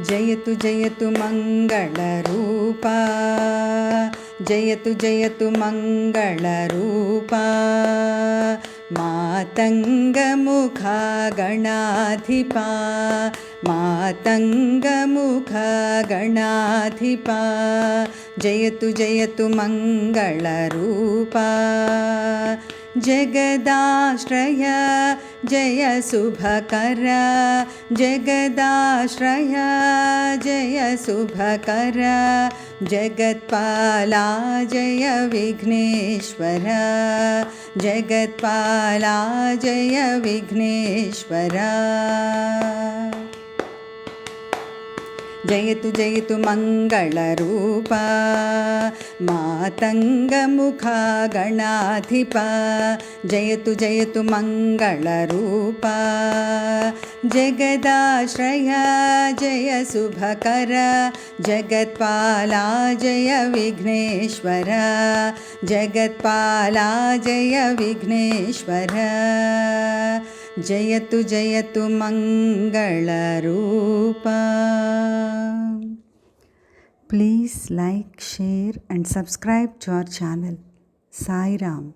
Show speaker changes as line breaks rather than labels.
जयतु जयतु मङ्गलरूपा, जयतु जयतु मङ्गलरूपा, मातङ्गमुखा गणाधिपा, मातङ्गमुखा गणाधिपा, जयतु जयतु मङ्गलरूपा, जगदाश्रय जय शुभकर, जगदाश्रय जय शुभकर, जगत्पाला जय विघ्नेश्वर, जगत्पाला जय विघ्नेश्वर, जयतु जयतु मङ्गलरूपा, मातङ्गमुखा गणाधिपा, जयतु जयतु मङ्गलरूपा, जगदाश्रय जय शुभकर, जगत्पाला जय विघ्नेश्वर, जगत्पाला जय विघ्नेश्वर, जयतु जयतु मङ्गलरूपा. Please like, share and subscribe to our channel. Sai Ram.